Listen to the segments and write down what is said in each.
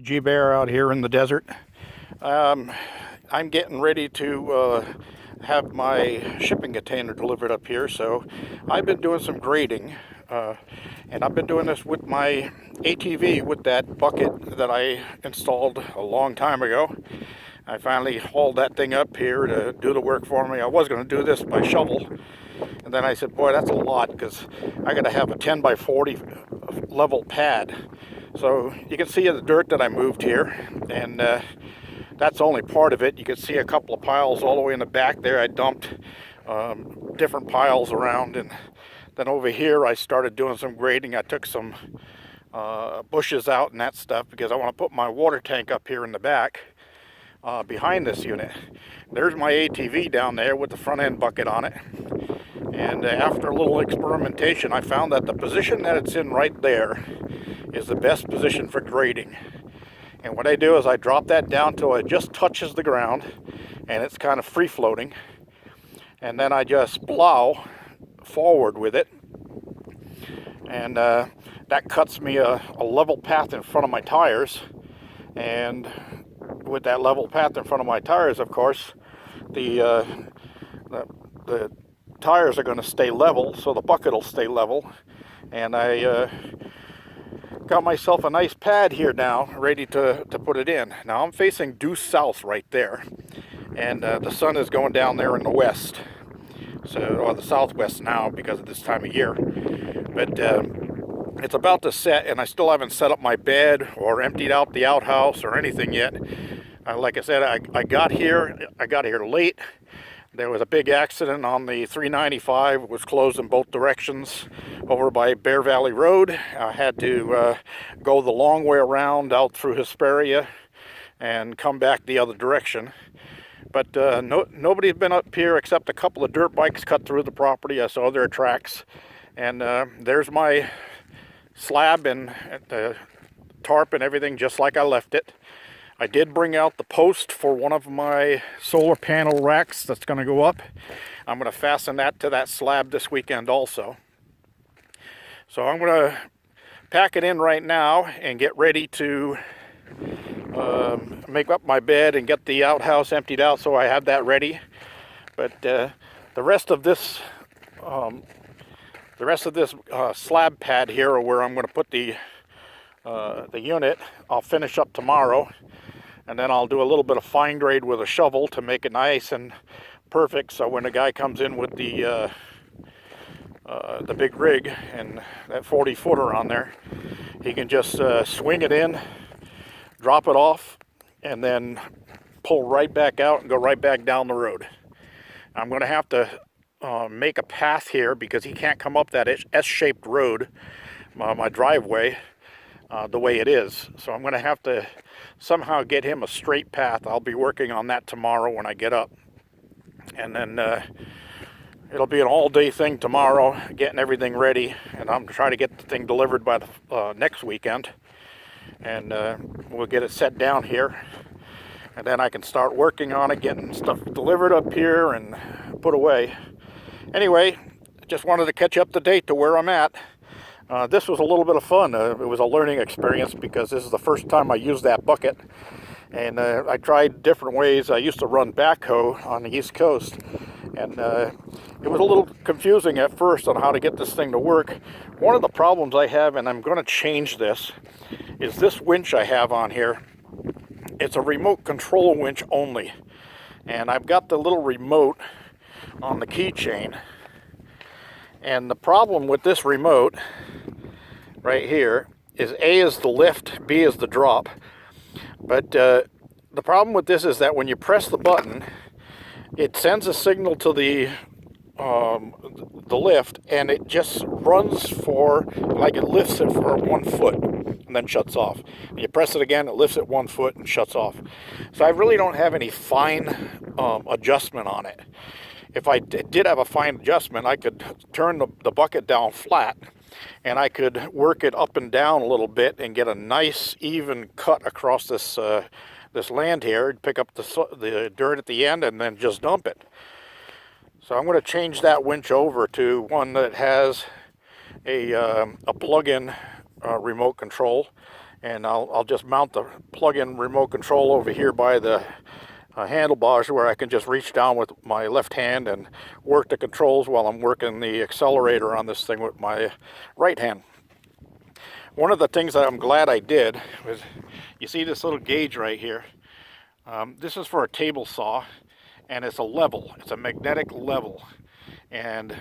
G-Bear out here in the desert. Um, I'm getting ready to have my shipping container delivered up here, so I've been doing some grading, uh, and I've been doing this with my ATV with that bucket that I installed a long time ago. I finally hauled that thing up here to do the work for me. I was going to do this by shovel, and then I said, boy, that's a lot because I got to have a 10 by 40 level pad. So you can see the dirt that I moved here, and that's only part of it. You can see a couple of piles all the way in the back there. I dumped different piles around, and then over here I started doing some grading. I took some bushes out and that stuff because I want to put my water tank up here in the back behind this unit. There's my ATV down there with the front end bucket on it. And after a little experimentation, I found that the position that it's in right there is the best position for grading. And what I do is I drop that down till it just touches the ground and it's kind of free floating. And then I just plow forward with it. And that cuts me a level path in front of my tires. And with that level path in front of my tires, of course, the tires are going to stay level, so the bucket will stay level. And I got myself a nice pad here now, ready to put it in. Now I'm facing due south right there, and the sun is going down there in the west, or the southwest now because of this time of year. But it's about to set, and I still haven't set up my bed or emptied out the outhouse or anything yet. Like I said, I got here late. There was a big accident on the 395. It was closed in both directions over by Bear Valley Road. I had to go the long way around out through Hesperia and come back the other direction. But nobody's been up here except a couple of dirt bikes cut through the property. I saw their tracks. And there's my slab and the tarp and everything just like I left it. I did bring out the post for one of my solar panel racks that's going to go up. I'm going to fasten that to that slab this weekend also. So I'm going to pack it in right now and get ready to make up my bed and get the outhouse emptied out so I have that ready. But the rest of this slab pad here, where I'm going to put the unit, I'll finish up tomorrow. And then I'll do a little bit of fine grade with a shovel to make it nice and perfect. So when the guy comes in with the big rig and that 40-footer on there, he can just swing it in, drop it off, and then pull right back out and go right back down the road. I'm going to have to make a path here because he can't come up that S-shaped road, my driveway, the way it is. So I'm going to have to somehow get him a straight path. I'll be working on that tomorrow when I get up. And then it'll be an all-day thing tomorrow, getting everything ready. And I'm trying to get the thing delivered by the next weekend. And we'll get it set down here. And then I can start working on it, getting stuff delivered up here and put away. Anyway, just wanted to catch up to date to where I'm at. This was a little bit of fun. It was a learning experience because this is the first time I used that bucket. And I tried different ways. I used to run backhoe on the East Coast. And it was a little confusing at first on how to get this thing to work. One of the problems I have, and I'm going to change this, is this winch I have on here. It's a remote control winch only. And I've got the little remote on the keychain. And the problem with this remote right here is A is the lift, B is the drop. But the problem with this is that when you press the button, it sends a signal to the lift, and it just runs for, like, it lifts it for 1 foot and then shuts off. And you press it again, it lifts it 1 foot and shuts off. So I really don't have any fine adjustment on it. If I did have a fine adjustment, I could turn the bucket down flat, and I could work it up and down a little bit and get a nice even cut across this land here. Pick up the dirt at the end and then just dump it. So I'm going to change that winch over to one that has a plug-in remote control, and I'll just mount the plug-in remote control over here by the handlebars, where I can just reach down with my left hand and work the controls while I'm working the accelerator on this thing with my right hand. One of the things that I'm glad I did was, you see this little gauge right here? This is for a table saw, and it's a level. It's a magnetic level. And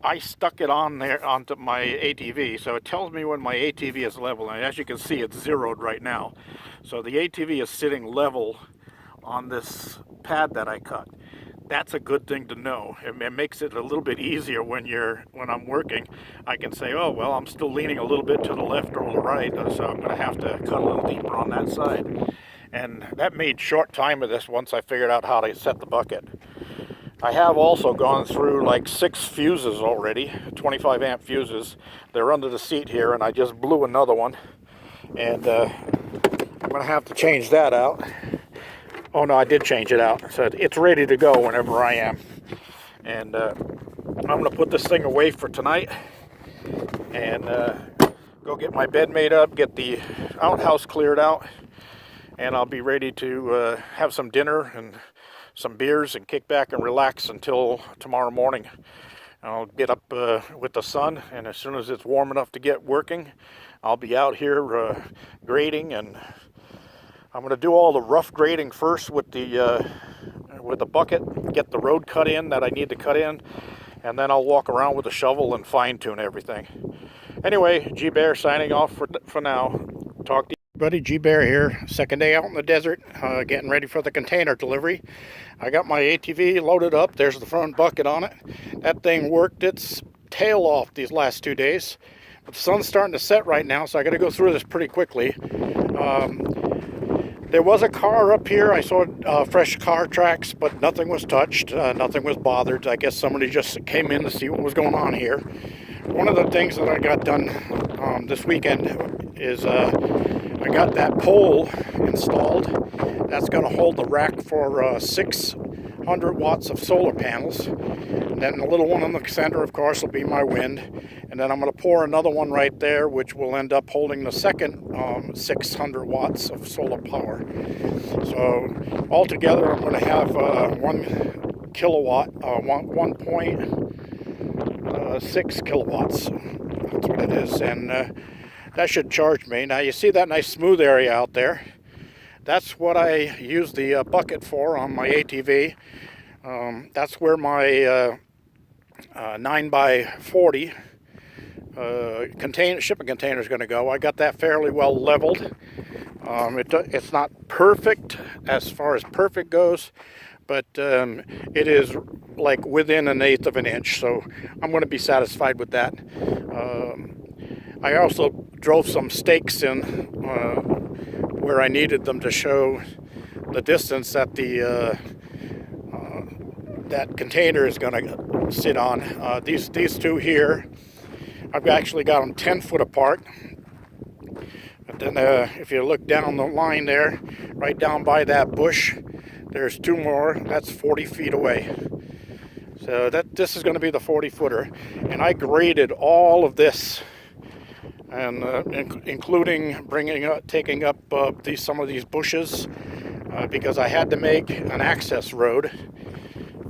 I stuck it on there onto my ATV, so it tells me when my ATV is level. And as you can see, it's zeroed right now. So the ATV is sitting level on this pad that I cut. That's a good thing to know. It makes it a little bit easier when I'm working. I can say, oh well, I'm still leaning a little bit to the left or the right, so I'm going to have to cut a little deeper on that side. And that made short time of this once I figured out how to set the bucket. I have also gone through like 6 fuses already, 25 amp fuses. They're under the seat here, and I just blew another one. And I'm going to have to change that out. Oh no, I did change it out. So it's ready to go whenever I am. And I'm going to put this thing away for tonight and go get my bed made up, get the outhouse cleared out, and I'll be ready to have some dinner and some beers and kick back and relax until tomorrow morning. I'll get up with the sun, and as soon as it's warm enough to get working, I'll be out here grading, and I'm going to do all the rough grading first with the bucket, get the road cut in that I need to cut in, and then I'll walk around with a shovel and fine-tune everything. Anyway, G-Bear signing off for now. Talk to you. Buddy, G-Bear here, second day out in the desert, getting ready for the container delivery. I got my ATV loaded up. There's the front bucket on it. That thing worked its tail off these last 2 days. But the sun's starting to set right now, so I got to go through this pretty quickly. There was a car up here. I saw fresh car tracks, but nothing was touched. Nothing was bothered. I guess somebody just came in to see what was going on here. One of the things that I got done this weekend is I got that pole installed. That's going to hold the rack for 600 watts of solar panels. And then the little one in the center, of course, will be my wind. And then I'm going to pour another one right there, which will end up holding the second 600 watts of solar power. So altogether, I'm going to have 1 kilowatt, 1.6 kilowatts. That's what it is. And that should charge me. Now you see that nice smooth area out there? That's what I use the bucket for on my ATV. That's where my 9x40 shipping container is going to go. I got that fairly well leveled. It's not perfect as far as perfect goes, but it is like within 1/8 of an inch, so I'm going to be satisfied with that. I also drove some stakes in where I needed them to show the distance that that container is going to sit on. These two here, I've actually got them 10 foot apart. But then if you look down the line there, right down by that bush, there's 2 more. That's 40 feet away. So this is going to be the 40-footer. And I graded all of this, and including taking up some of these bushes, because I had to make an access road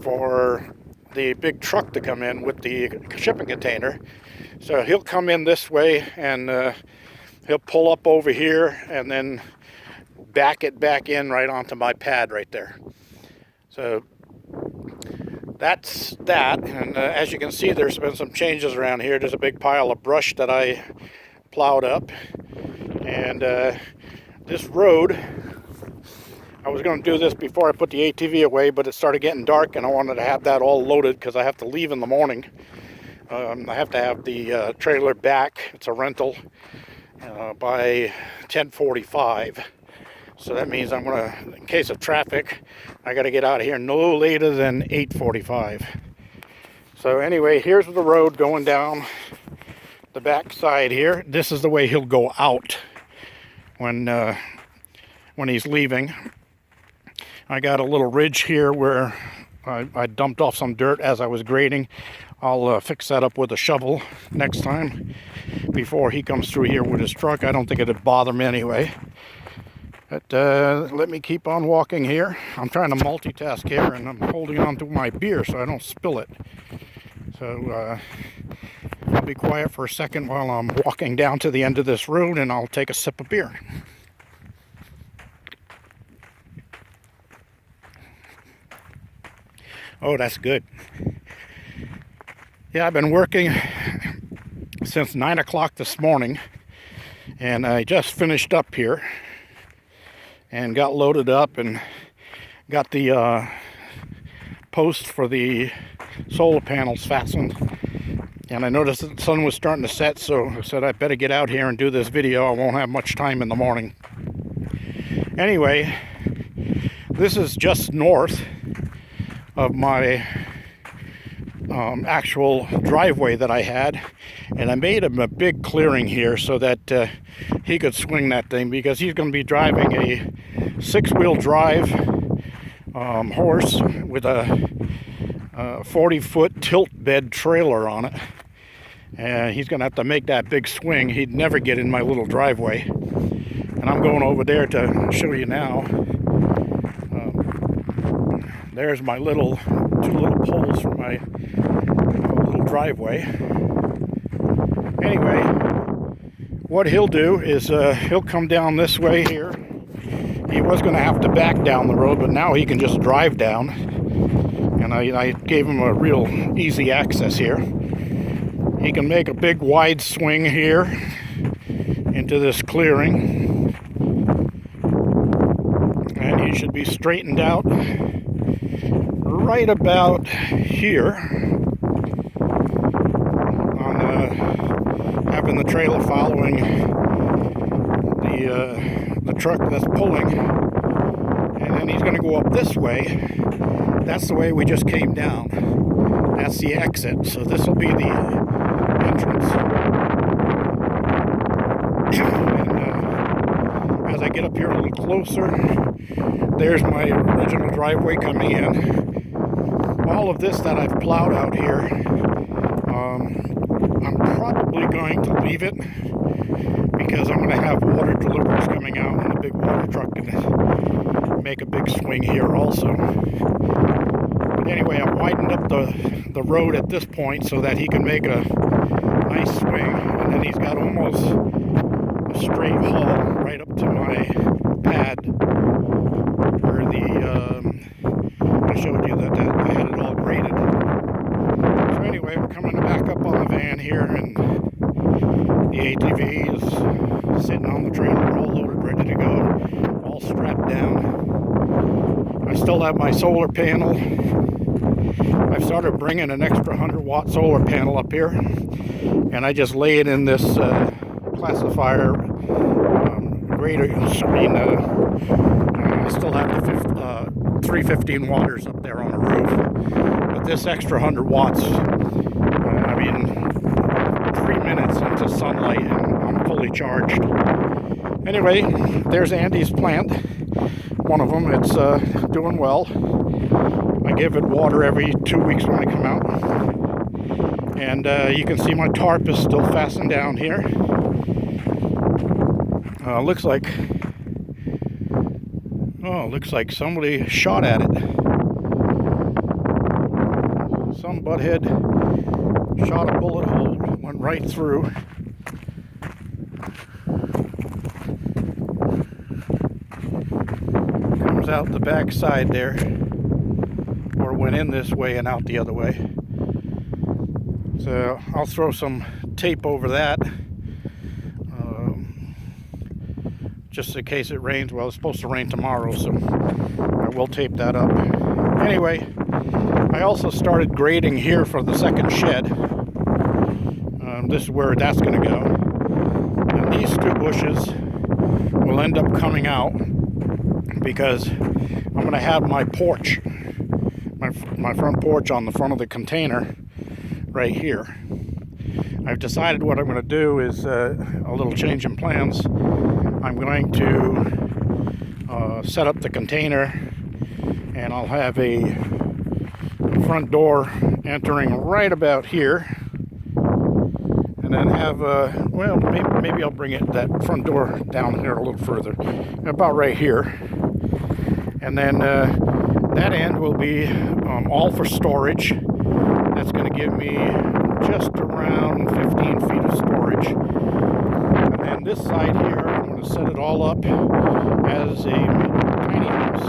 for the big truck to come in with the shipping container. So he'll come in this way, and he'll pull up over here and then back it back in right onto my pad right there. So that's that. And as you can see, there's been some changes around here. There's a big pile of brush that I plowed up, and this road, I was going to do this before I put the ATV away, but it started getting dark, and I wanted to have that all loaded because I have to leave in the morning. I have to have the trailer back. It's a rental by 10:45. So that means I'm going to, in case of traffic, I got to get out of here no later than 8:45. So anyway, here's the road going down the back side here. This is the way he'll go out when he's leaving. I got a little ridge here where I dumped off some dirt as I was grading. I'll fix that up with a shovel next time before he comes through here with his truck. I don't think it'd bother me anyway. But let me keep on walking here. I'm trying to multitask here, and I'm holding on to my beer so I don't spill it. So I'll be quiet for a second while I'm walking down to the end of this road, and I'll take a sip of beer. Oh, that's good. Yeah, I've been working since 9 o'clock this morning, and I just finished up here and got loaded up and got the post for the solar panels fastened. And I noticed that the sun was starting to set, so I said I better get out here and do this video. I won't have much time in the morning. Anyway, this is just north of my actual driveway that I had, and I made him a big clearing here so that he could swing that thing, because he's going to be driving a 6-wheel drive horse with a 40-foot tilt bed trailer on it, and he's going to have to make that big swing. He'd never get in my little driveway, and I'm going over there to show you now. There's my two little poles for my little driveway. Anyway, what he'll do is he'll come down this way here. He was going to have to back down the road, but now he can just drive down. And I gave him a real easy access here. He can make a big wide swing here into this clearing. And he should be straightened out right about here on having the trailer following the truck that's pulling, and then he's going to go up this way. That's the way we just came down. That's the exit, so this will be the entrance. And as I get up here a little closer, there's my original driveway coming in. All of this that I've plowed out here, I'm probably going to leave it, because I'm going to have water deliveries coming out, and a big water truck can make a big swing here also. But anyway, I widened up the road at this point so that he can make a nice swing, and then he's got almost a straight haul right up to my pad where I showed you that I had it all graded. So anyway, we're coming back up on the van here, and the ATV is sitting on the trailer, all loaded, ready to go, all strapped down. I still have my solar panel. I've started bringing an extra 100-watt solar panel up here, and I just lay it in this classifier grader screen. I still have the 315 watters up there on the roof, but this extra 100 watts, 3 minutes into sunlight and I'm fully charged. Anyway, there's Andy's plant, one of them. It's doing well. I give it water every 2 weeks when I come out, and you can see my tarp is still fastened down here. Looks like somebody shot at it. Some butthead shot a bullet hole, went right through. Comes out the back side there, or went in this way and out the other way. So I'll throw some tape over that, just in case it rains. Well, it's supposed to rain tomorrow, so I will tape that up. Anyway, I also started grading here for the second shed. This is where that's going to go. And these two bushes will end up coming out, because I'm going to have my porch, my front porch on the front of the container right here. I've decided what I'm going to do is a little change in plans. I'm going to set up the container, and I'll have a front door entering right about here. And then have, well, maybe I'll bring that front door down here a little further. About right here. And then that end will be all for storage. That's going to give me just around 15 feet of storage. And then this side here, I'm going to set it all up as a tiny house.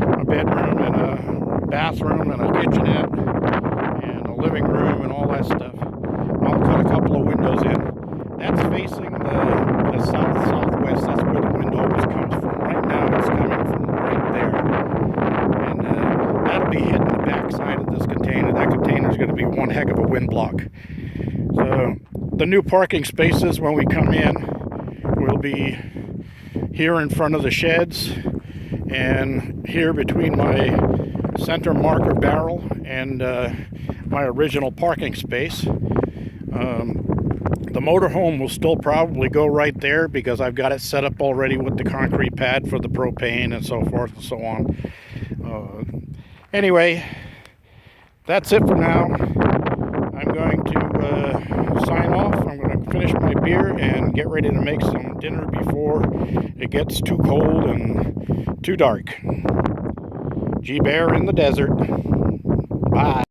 With a bedroom and a bathroom and a kitchenette and a living room and all that stuff. I'll cut a couple of windows in. That's facing the south-southwest. That's where the wind always comes from. Right now it's coming from right there. And that'll be hitting the back side of this container. That container is going to be one heck of a wind block. So the new parking spaces when we come in will be here in front of the sheds and here between my center marker barrel and my original parking space. The motorhome will still probably go right there because I've got it set up already with the concrete pad for the propane and so forth and so on. Anyway, that's it for now. I'm going to sign off. I'm going to finish my beer and get ready to make some dinner before it gets too cold and too dark. G-Bear in the desert. Bye.